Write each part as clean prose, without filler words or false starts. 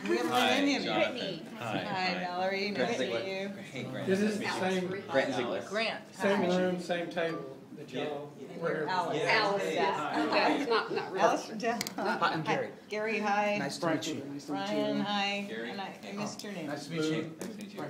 We haven't met any of you. Jonathan. Hi, Valerie. Nice to meet you. Hey, Grant. This is the same, Grant Ziegler. Grant. same room, same table that y'all were. Alice. Alice, Yeah. okay, not really. Alice, I'm Gary. Gary, hi. Nice to meet you. Brian, hi. Gary. And I missed your name. Nice to meet you. Nice to meet you.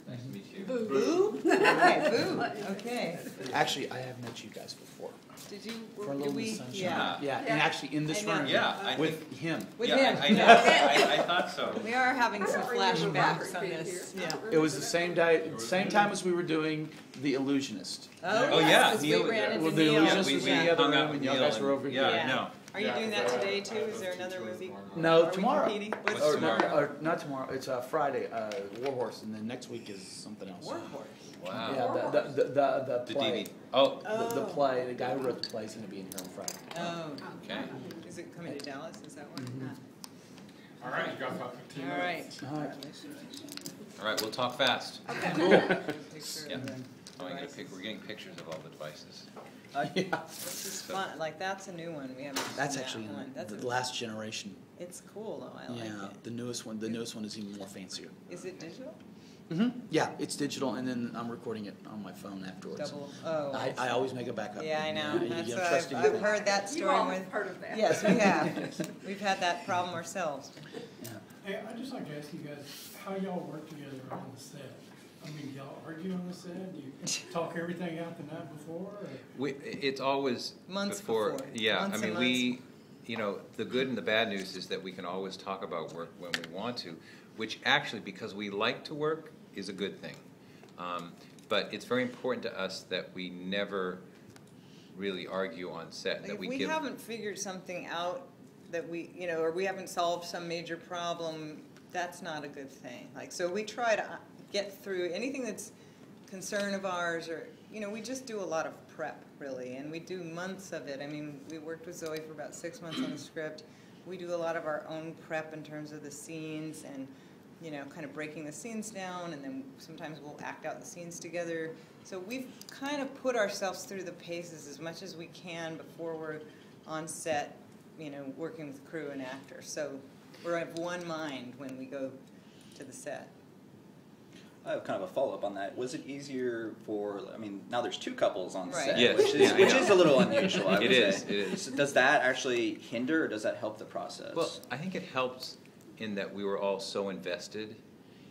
Nice to meet you. Boo? Okay, Boo. Okay. Actually, I have met you guys before. Did you, For a did little we? Miss Sunshine. Yeah. Yeah, and actually in this I know. room. Yeah, I With think- him. With yeah, him. I know. I thought so. We are having some flashbacks on this. Yeah. It was the same day, same time as we were doing The Illusionist. Oh, yes, yeah, 'cause we Neil- ran into Well, The Neil. Illusionist we was in the other hung out room, with and y'all Neil guys were over yeah, here. I know. Are you doing that today too? Is there another movie? No, Are we tomorrow. competing? What's Or- tomorrow? Or not tomorrow. It's Friday. War Horse, and then next week is something else. War Horse. Wow. Yeah, the The play. DVD. Oh, The play. The guy who wrote the play is going to be in here on Friday. Oh. okay. Is it coming to Dallas? Is that one? All right, you got about 15 All minutes. right. All right. All right, we'll talk fast. Cool. Take care Yeah. of them. Oh, we're getting pictures of all the devices. Yeah. This is fun. Like that's a new one. We haven't. seen That's that actually one. That's the last generation. It's cool though. I like Yeah, it. the newest one. The newest one is even more fancier. Is it digital? Yeah, it's digital, and then I'm recording it on my phone afterwards. Double. Oh. I always make a backup. Yeah, I know. You That's don't what trust I've anything. heard that You story all with. have heard of that. Yes, we have. We've had that problem ourselves. Yeah. Hey, I'd just like to ask you guys how y'all work together on the set. I mean, y'all argue on the set? Do you talk everything out the night before? Or? It's always Months before. before. Yeah, Months I and mean, the good and the bad news is that we can always talk about work when we want to, which actually, because we like to work, is a good thing. But it's very important to us that we never really argue on set. Like That if we we give. haven't figured something out that we, or we haven't solved some major problem, that's not a good thing. Like, so we try to get through anything that's concern of ours, or, we just do a lot of prep, really, and we do months of it. I mean, we worked with Zoe for about 6 months on the script. We do a lot of our own prep in terms of the scenes and, kind of breaking the scenes down, and then sometimes we'll act out the scenes together. So we've kind of put ourselves through the paces as much as we can before we're on set, working with crew and actors. So we're of one mind when we go to the set. I have kind of a follow-up on that. Was it easier now there's two couples on Right. set, Yes, which yeah, I know. is a little unusual, I would It is, say. it is. Does that actually hinder, or does that help the process? Well, I think it helps in that we were all so invested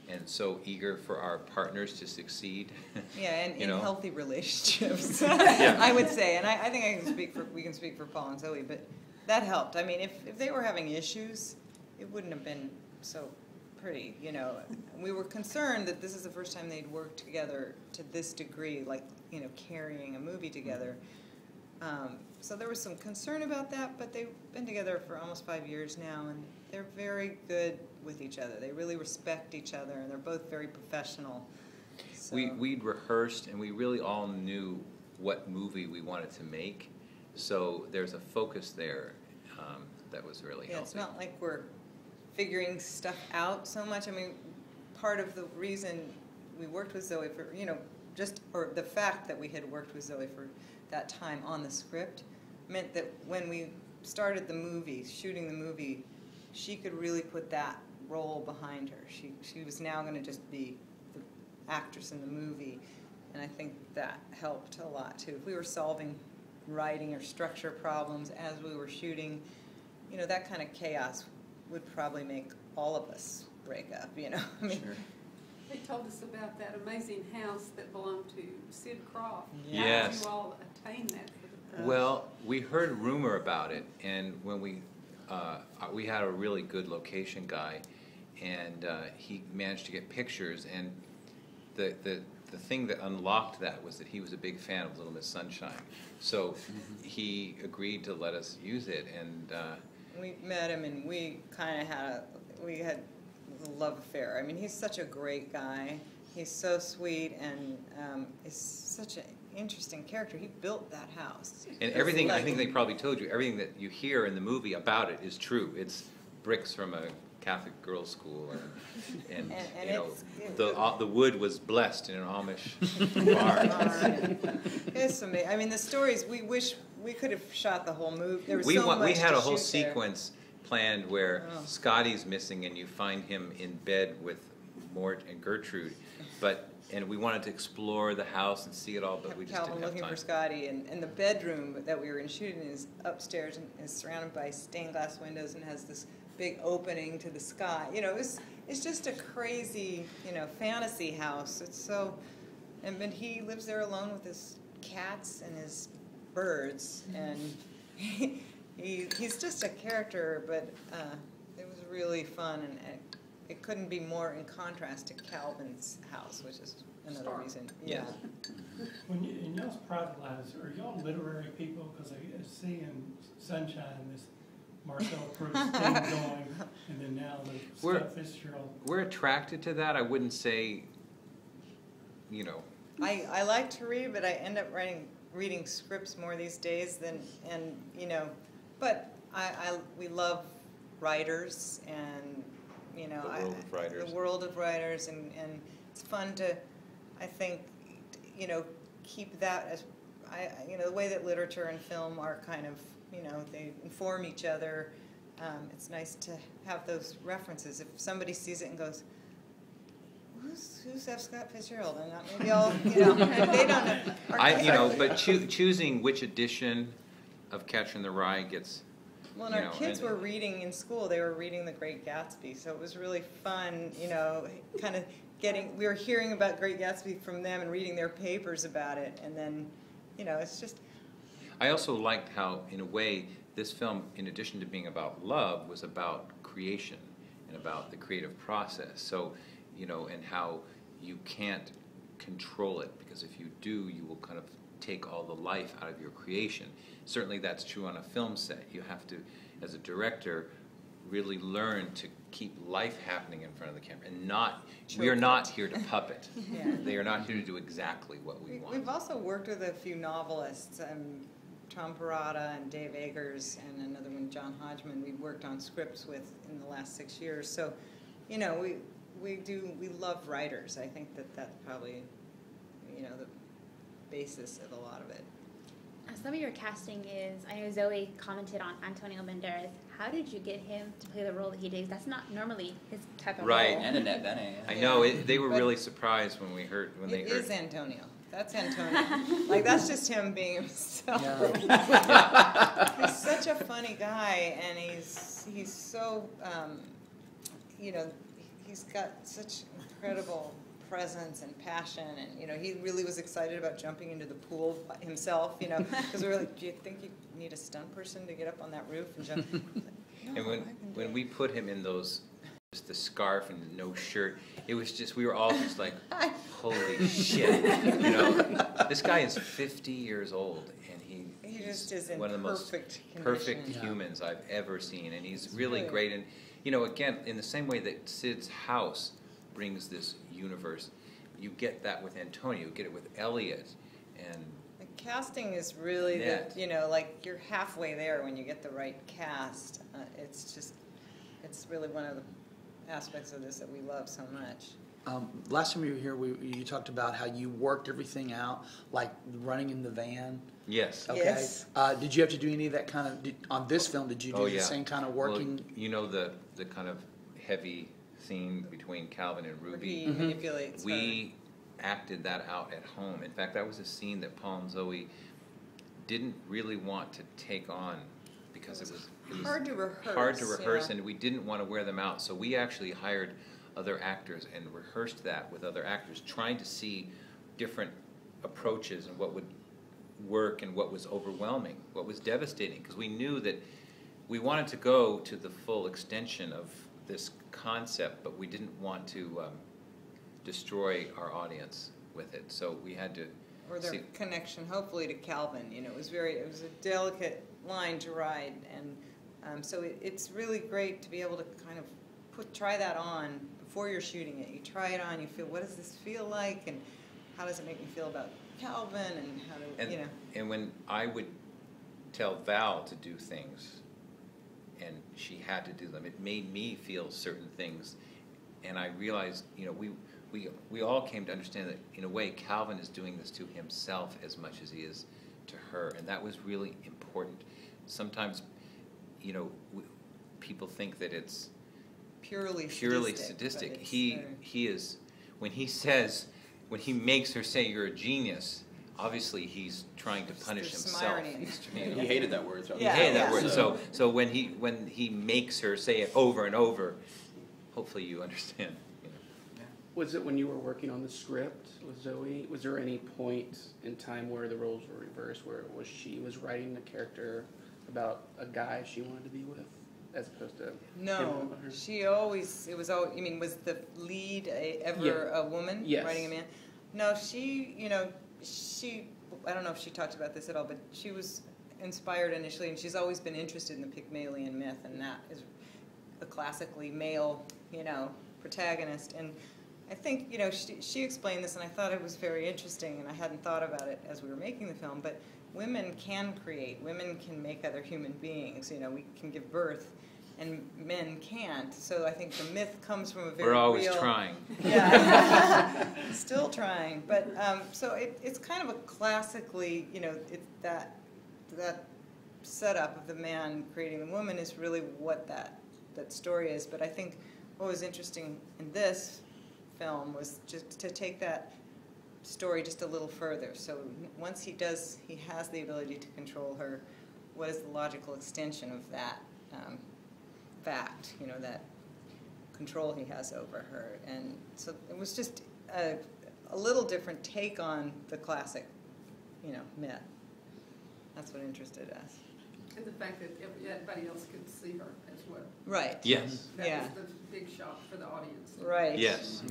and so eager for our partners to succeed. Yeah, and in healthy relationships, Yeah. I would say. And I think we can speak for Paul and Zoe, but that helped. I mean, if they were having issues, it wouldn't have been so pretty, We were concerned that this is the first time they'd worked together to this degree, like, carrying a movie together. So there was some concern about that, but they've been together for almost 5 years now, and they're very good with each other. They really respect each other, and they're both very professional. So. We'd rehearsed, and we really all knew what movie we wanted to make, so there's a focus there that was really helping. It's not like we're figuring stuff out so much. I mean, part of the reason we worked with Zoe for, or the fact that we had worked with Zoe for that time on the script meant that when we started the movie, shooting the movie, she could really put that role behind her. She was now going to just be the actress in the movie, and I think that helped a lot too. If we were solving writing or structure problems as we were shooting, that kind of chaos would probably make all of us break up, I mean. Sure. They told us about that amazing house that belonged to Sid Croft. Yes. How did you all attain that for the press? Well, we heard rumor about it, and when we had a really good location guy, and he managed to get pictures, and the thing that unlocked that was that he was a big fan of Little Miss Sunshine. So he agreed to let us use it, and we met him, and we kind of had a love affair. I mean, he's such a great guy. He's so sweet, and is such an interesting character. He built that house. and everything, I think they probably told you, everything that you hear in the movie about it is true. It's bricks from a Catholic girls' school, and the wood was blessed in an Amish barn. It's amazing. I mean, the stories, we wish we could have shot the whole movie. There was We so much had to a whole shoot there. sequence planned where Oh. Scotty's missing and you find him in bed with Mort and Gertrude, and we wanted to explore the house and see it all, but we just Calvin didn't have looking time. for Scotty, and the bedroom that we were going to shoot in is upstairs and is surrounded by stained glass windows and has this big opening to the sky. You know, it's just a crazy, you know, fantasy house. It's so, but he lives there alone with his cats and his birds, and he's just a character. But it was really fun, and it couldn't be more in contrast to Calvin's house, which is another Stark. reason. Yes. Yeah. When you, in y'all's private lives, are y'all literary people? Because I see in Sunshine this Marcel Proust thing going, and then now the We're- Scott Fitzgerald. We're attracted to that. I wouldn't say, you know, I like to read, but I end up reading scripts more these days than, and you know, but we love writers, and you know, The world of writers. the world of writers, and it's fun to, I think, you know, keep that as you know, the way that literature and film are kind of, you know, they inform each other. It's nice to have those references. If somebody sees it and goes, Who's F. Scott Fitzgerald? And maybe I'll, you know, if they don't know. you know, but choosing which edition of Catcher in the Rye gets. Well, and you our know, kids and- were reading in school. They were reading The Great Gatsby, so it was really fun, you know, kind of we were hearing about Great Gatsby from them and reading their papers about it, and then, you know, it's just. I also liked how, in a way, this film, in addition to being about love, was about creation and about the creative process. So, you know, and how you can't control it, because if you do, you will kind of take all the life out of your creation. Certainly that's true on a film set. You have to, as a director, really learn to keep life happening in front of the camera, and we are not here to puppet. Yeah. They are not here to do exactly what we want. We've also worked with a few novelists, Tom Perrotta and Dave Eggers, and another one, John Hodgman. We've worked on scripts with in the last 6 years. So, you know, we love writers. I think that's probably, you know, the basis of a lot of it. Some of your casting is, I know Zoe commented on Antonio Banderas. How did you get him to play the role that he did? That's not normally his type of Right. role. And Annette Bening. I know, Yeah. they were But really surprised when they heard. It is Antonio. That's Antonio. Like, that's just him being himself. He's such a funny guy, and he's so, you know, he's got such incredible presence and passion, and you know, he really was excited about jumping into the pool himself, you know, because we were like, do you think you need a stunt person to get up on that roof and jump? No, And I can do when it. we put him in those, just the scarf and the no shirt, it was just, we were all just like, holy shit. You know, this guy is 50 years old, and He just is in one of the most perfect perfect condition. humans I've ever seen, and he's It's really really- great. And you know, again, in the same way that Sid's house brings this universe, you get that with Antonio, you get it with Elliot, and The casting is really Net. you know, like you're halfway there when you get the right cast. It's really one of the aspects of this that we love so much. Last time you were here, you talked about how you worked everything out, like running in the van. yes. Okay. Yes. Did you have to do any of that kind of, on this film, did you do Oh, the yeah. same kind of Well, working? you know the kind of heavy scene between Calvin and Where Ruby. he manipulates her. We acted that out at home. In fact, that was a scene that Paul and Zoe didn't really want to take on because it was hard to rehearse. hard to rehearse, yeah. and we didn't want to wear them out. So we actually hired other actors and rehearsed that with other actors, trying to see different approaches and what would work and what was overwhelming, what was devastating, because we knew that we wanted to go to the full extension of this concept, but we didn't want to destroy our audience with it. So we had to Or their see. connection, hopefully, to Calvin. You know, it was a delicate line to ride, and so it's really great to be able to kind of try that on before you're shooting it. You try it on, you feel, what does this feel like, and how does it make me feel about Calvin, and how do And, you know? and when I would tell Val to do things, and she had to do them, it made me feel certain things, and I realized, you know, we all came to understand that, in a way, Calvin is doing this to himself as much as he is to her, and that was really important. Sometimes, you know, people think that it's purely sadistic. but it's He is, when he makes her say you're a genius, obviously he's trying to punish there's some himself. irony in it. He hated that word. So Yeah. He hated that yeah. word. So when he makes her say it over and over, hopefully you understand. You know. Was it when you were working on the script with Zoe? Was there any point in time where the roles were reversed, where she was writing the character about a guy she wanted to be with, as opposed to No, him about her? she always, it was always, you mean, was the lead ever a woman Yes. writing a man? No, she, you know, I don't know if she talked about this at all, but she was inspired initially, and she's always been interested in the Pygmalion myth, and that is a classically male, you know, protagonist. And I think, you know, she explained this, and I thought it was very interesting, and I hadn't thought about it as we were making the film, but women can create, women can make other human beings, you know, we can give birth, and men can't. So I think the myth comes from a very We're always real, trying. yeah, still trying. But so it's kind of a classically, you know, that setup of the man creating the woman is really what that story is. But I think what was interesting in this film was just to take that story just a little further. So once he has the ability to control her, what is the logical extension of that fact, you know, that control he has over her? And so it was just a little different take on the classic, you know, myth. That's what interested us. And the fact that everybody else could see her as well. Right. Yes. That Yeah. was the big shock for the audience. Right. Yes.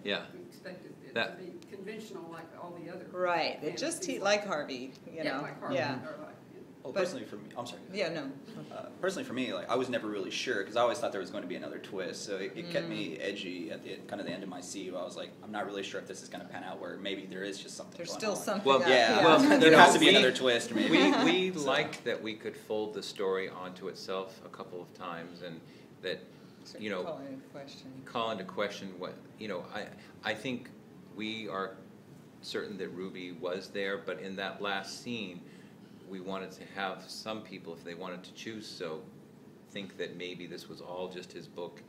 Yeah. We expected it That- to be conventional like all the other. Right. It just fantasies like Harvey, you know. like Harvey, Yeah. or like, Well, But- personally for me, I'm sorry. Yeah. No. Personally for me, like I was never really sure because I always thought there was going to be another twist, so it kept me edgy at the kind of the end of my seat. I was like, I'm not really sure if this is going to pan out. Where maybe there is just something. There's going still on. something. Well, out Yeah, Well, there you know, has to be we- another twist, maybe. We So- liked that we could fold the story onto itself a couple of times, and that, you know, Call into question. call into question what, you know, I think we are certain that Ruby was there, but in that last scene, we wanted to have some people, if they wanted to choose so, think that maybe this was all just his book,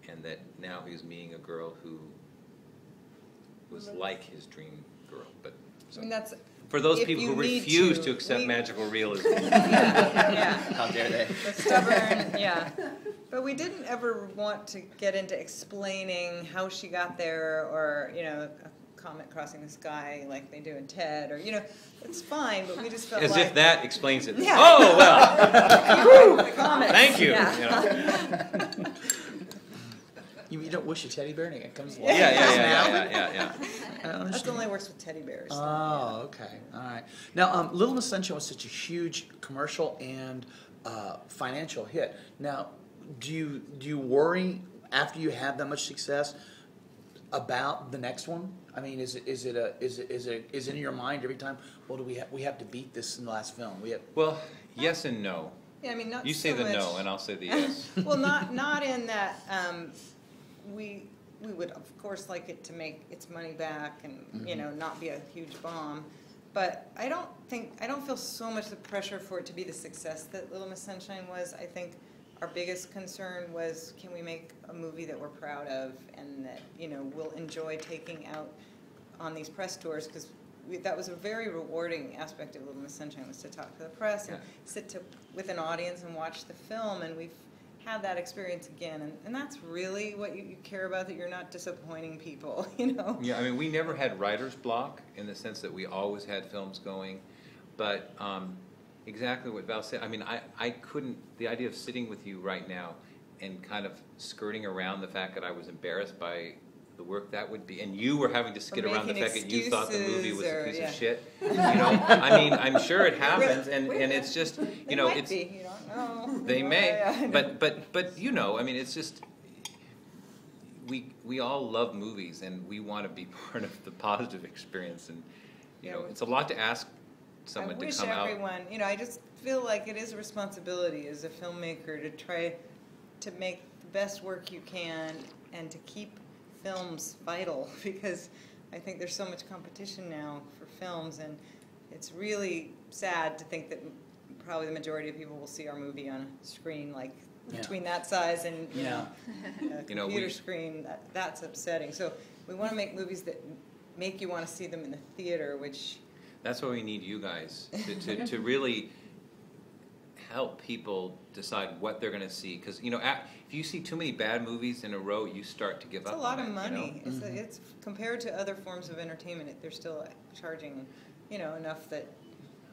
and that now he was meeting a girl who was like his dream girl. But I mean, that's for those if people you who need refuse to, to accept we- magical realism, yeah. How dare they? The stubborn, yeah. But we didn't ever want to get into explaining how she got there, or, you know, a comet crossing the sky like they do in Ted, or, you know, it's fine, but we just felt as like... if that explains it. Yeah. Oh well, the comet. thank you. Yeah. You know. You don't wish a teddy bear and it comes Yeah, along. yeah, Doesn't yeah, happen? yeah, yeah, yeah. I don't That understand. only works with teddy bears. Oh, okay, all right. Now, Little Miss Sunshine was such a huge commercial and financial hit. Now, do you worry after you have that much success about the next one? I mean, is it in your mind every time? Well, we have to beat this in the last film. Well, yes and no. Yeah, I mean, not You say so the much... no, and I'll say the yes. Well, not in that we would of course like it to make its money back and you know, not be a huge bomb, but I don't feel so much the pressure for it to be the success that Little Miss Sunshine was. I think our biggest concern was, can we make a movie that we're proud of and that, you know, we'll enjoy taking out on these press tours, because that was a very rewarding aspect of Little Miss Sunshine, was to talk to the press and sit with an audience and watch the film, and we've had that experience again, and that's really what you care about, that you're not disappointing people, you know? Yeah, I mean, we never had writer's block in the sense that we always had films going, but exactly what Val said. I mean, I couldn't, the idea of sitting with you right now and kind of skirting around the fact that I was embarrassed by the work that would be, and you were having to skid around the making fact that you thought the movie was a piece excuses, of shit. You know, I mean, I'm sure it happens, and it's just, you They know, might it's, be, you don't know. they may, Yeah, I know. but you know, I mean, it's just, we all love movies, and we want to be part of the positive experience, and you know, it's a lot to ask someone I to wish come out. everyone, you know, I just feel like it is a responsibility as a filmmaker to try to make the best work you can and to keep films vital, because I think there's so much competition now for films, and it's really sad to think that probably the majority of people will see our movie on a screen like between that size and, a You know, computer we- screen, that's upsetting. So we want to make movies that make you want to see them in the theater, which... That's why we need you guys to really help people decide what they're going to see. Because, you know, if you see too many bad movies in a row, you start to give It's up a lot on of it, money. you know? It's compared to other forms of entertainment, they're still charging, enough that...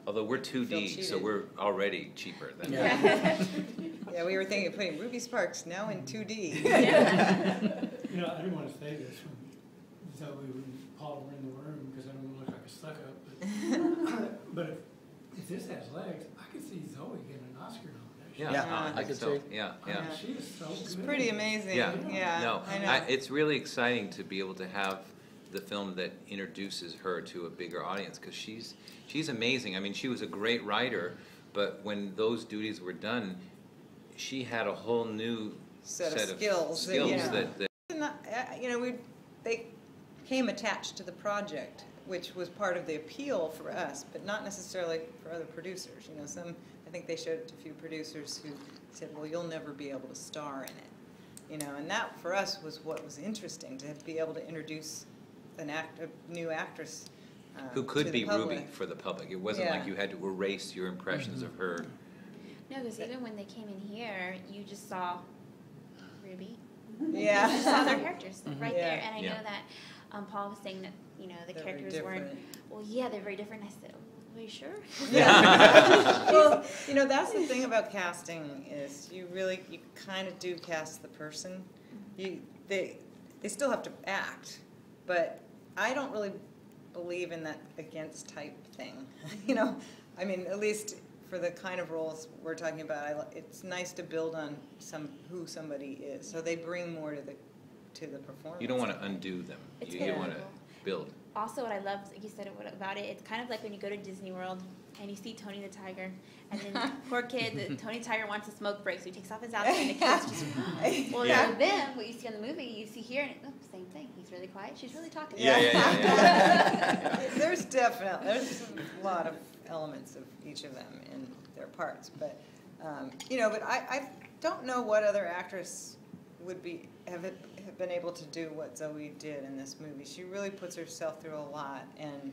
Although we're Feel 2D, so cheated. we're already cheaper than Yeah, we were thinking of putting Ruby Sparks now in 2D. I didn't want to say this when Zoe and Paul were in the room because I don't want to look like a suck-up. But if this has legs, I could see Zoe getting an Oscar nomination. Yeah, I could so. see. Yeah. She is so good. It's pretty amazing. Yeah. Yeah, No, I know. it's really exciting to be able to have the film that introduces her to a bigger audience because she's amazing. I mean, she was a great writer, but when those duties were done, she had a whole new Set of set skills that, that they came attached to the project, which was part of the appeal for us, but not necessarily for other producers. I think they showed it to a few producers who said, well, you'll never be able to star in it. And that for us was what was interesting, to be able to introduce a new actress who could to the be public. Ruby for the public. It wasn't like you had to erase your impressions of her. No, because even when they came in here, you just saw Ruby. Yeah. You just saw their characters right Yeah. there. And I know that Paul was saying that, the They're very characters weren't, different. well, yeah, they're very different. I said, oh, are you sure? Yeah. Well, that's the thing about casting is you kind of do cast the person. They still have to act, but I don't really believe in that against type thing. I mean, at least for the kind of roles we're talking about, it's nice to build on who somebody is, so they bring more to the performance. You don't want to undo them. It's You want to beautiful. build. Also, what I love, like you said about it, it's kind of like when you go to Disney World and you see Tony the Tiger, and then poor kid, Tony the Tiger wants a smoke break, so he takes off his outfit and the kid's just, well, then what you see on the movie, you see here, and same thing. He's really quiet, she's really talking. Yeah. There's a lot of elements of each of them in their parts, but but I don't know what other actress would have been able to do what Zoe did in this movie. She really puts herself through a lot, and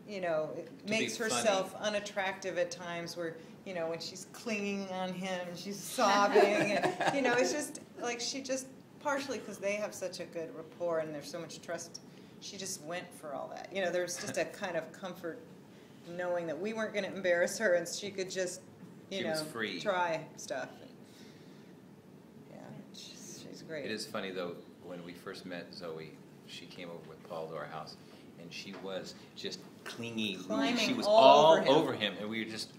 it makes herself unattractive at times where when she's clinging on him, she's sobbing, and it's just like she just partially because they have such a good rapport and there's so much trust. She just went for all that. There's just a kind of comfort knowing that we weren't going to embarrass her and she could just, She was free. try stuff. She's great. It is funny though, when we first met Zoe, she came over with Paul to our house, and she was just clingy. Climbing She was all all over him. and we were just.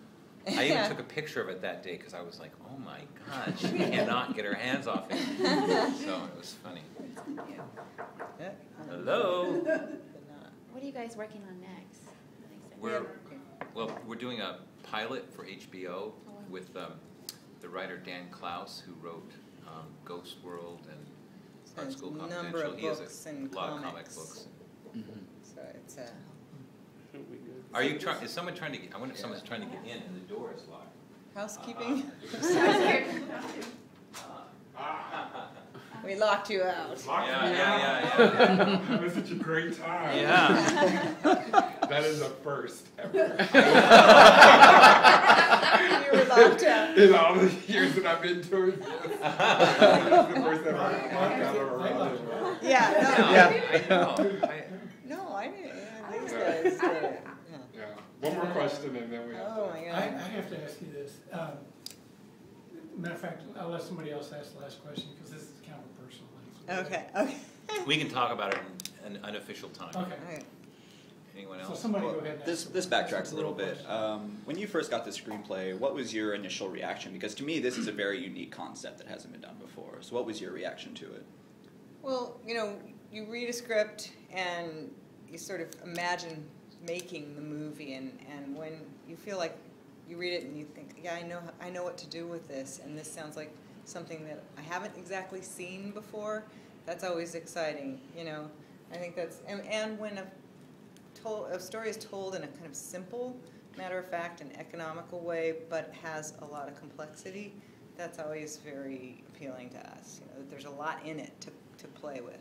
I even took a picture of it that day because I was like, "Oh my God, she cannot get her hands off him." So it was funny. Yeah. Hello. What are you guys working on next? We're doing a pilot for HBO with the writer Dan Klaus, who wrote Ghost World and Art School Confidential. Number of He has books a and lot of comic comics. books. So it's Are you trying? Is someone trying to get? I wonder if someone's trying to get in, and the door is locked. housekeeping. We locked you out. Yeah. That was such a great time. Yeah. That is a first ever. You were locked out. In all the years that I've been doing this. That's the first time I've locked out of a roundtable. Yeah. I know. No, I didn't. Yeah, these guys did it. Yeah. One more question and then we have Oh to. my I God. have to ask you this. Matter of fact, I'll let somebody else ask the last question because this is kind of a personal thing. Okay. We can talk about it in an unofficial time. Okay. All right. Anyone So else? somebody go ahead and This ask. backtracks a little real bit. question. When you first got the screenplay, what was your initial reaction? Because to me, this is a very unique concept that hasn't been done before. So what was your reaction to it? Well, you read a script and you sort of imagine making the movie, and when you feel like you read it and you think, yeah, I know what to do with this, and this sounds like something that I haven't exactly seen before, that's always exciting, I think that's, and when a story is told in a kind of simple, matter-of-fact and economical way, but has a lot of complexity, that's always very appealing to us, you know, that there's a lot in it to play with.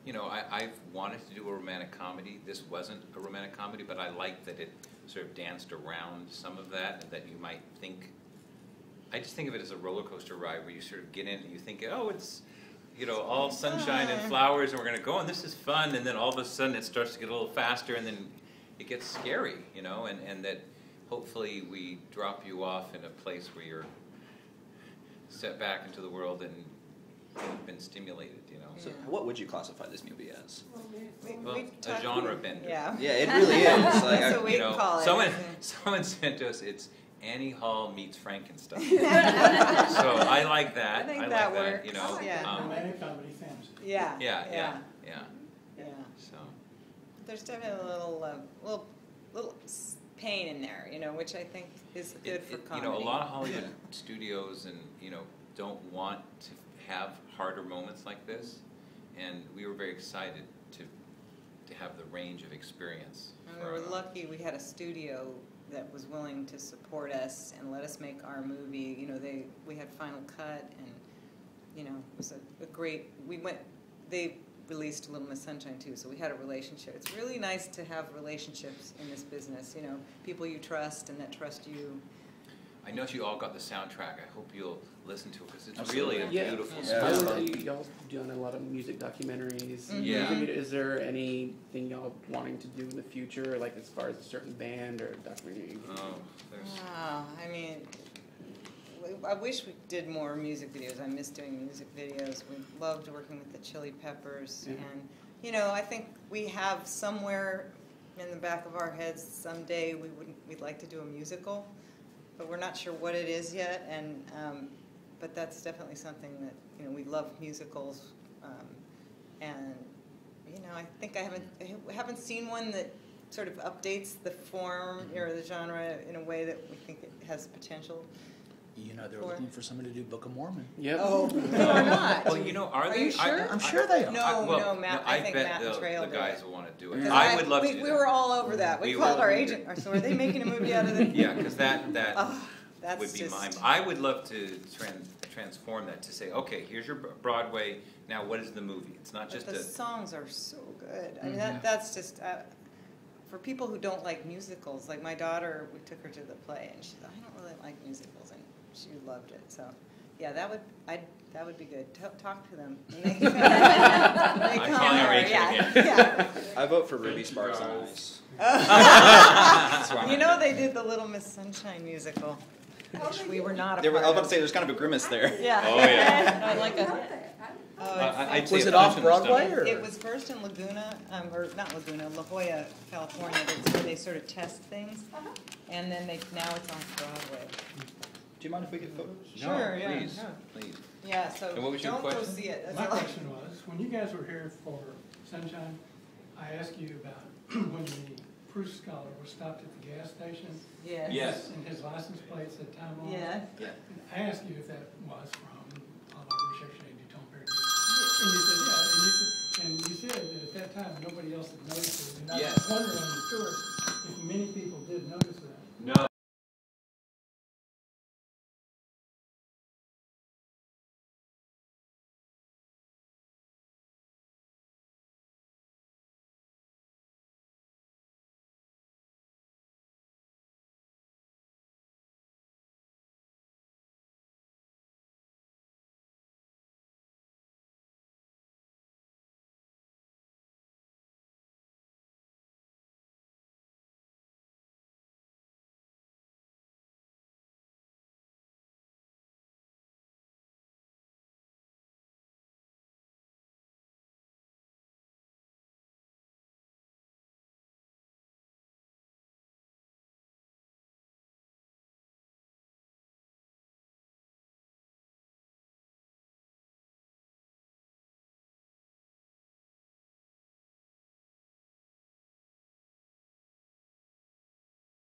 You know, I've wanted to do a romantic comedy. This wasn't a romantic comedy, but I like that it sort of danced around some of that, and that you might think, I just think of it as a roller coaster ride where you sort of get in and you think, oh, it's, you know, all sunshine and flowers and we're going to go and this is fun, and then all of a sudden it starts to get a little faster and then it gets scary, you know, and that hopefully we drop you off in a place where you're set back into the world and been stimulated, you know. So what would you classify this movie as? Well, a genre bender. Yeah. Yeah, it really is. Like, That's what we you know, call it. someone sent us, it's Annie Hall meets Frankenstein. So I like that. I think like that that, works. you know. Yeah. Romantic comedy fantasy. Yeah. Yeah. So There's definitely a little pain in there, you know, which I think is good for comedy. you know, a lot of Hollywood studios and, you know, don't want to have harder moments like this, and we were very excited to have the range of experience. And we were lucky we had a studio that was willing to support us and let us make our movie. You know, we had Final Cut, and you know, it was a great. They released Little Miss Sunshine too, so we had a relationship. It's really nice to have relationships in this business. You know, people you trust and that trust you. I know you all got the soundtrack. I hope you'll listen to it because it's Absolutely. really a Yeah. beautiful Yeah. score. Y'all done a lot of music documentaries. Yeah. Is there anything y'all wanting to do in the future, like as far as a certain band or documentary? Oh, there's Wow, I mean, I wish we did more music videos. I miss doing music videos. We loved working with the Chili Peppers, Yeah. and you know, I think we have somewhere in the back of our heads someday we'd like to do a musical, but we're not sure what it is yet. And but that's definitely something that, you know, we love musicals, and you know, I think I haven't seen one that sort of updates the form or the genre in a way that we think it has potential. You know, they're looking for someone to do Book of Mormon. Yep. Oh, no, we're not. Well, you know, are they? you sure? I'm sure they are. No, Matt. I think bet Matt and Trey will the do guys it. will want to do it. 'Cause I would love to do we that. were all over that. We called our agent. So are they making a movie out of it? Yeah, because that Oh, that's would be just, mine. I would love to transform that to say, okay, here's your Broadway. Now, what is the movie? It's not but just the a. songs are so good. I mean, that's just for people who don't like musicals. Like my daughter, we took her to the play, and she said, I don't really like musicals, and she loved it. So, yeah, that would be good. Talk to them. They come calling our agent yeah. I vote for Ruby Sparks and Ice. You know, they did the Little Miss Sunshine musical, which we were not a I was part about to of. say, there's kind of a grimace there. Yeah. Oh, yeah. I like a. I'd say Was it a off punch in the Broadway, stomach. or? It was first in Laguna, or not Laguna, La Jolla, California. That's where they sort of test things, and then now it's on Broadway. Do you mind if we get photos? No, Sure, yeah, please, yeah. please. Yeah, so And what was your don't go question? see it. That's My all. question was, when you guys were here for Sunshine, I asked you about when the Proust Scholar was stopped at the gas station. Yes. Yes. And his license plate said time on. Yeah. Yeah. And I asked you if that was from La Recherche du Temps Perdu. And you said, yeah, and you said that at that time, nobody else had noticed it. And I Yes. was wondering on the tour if many people did notice that.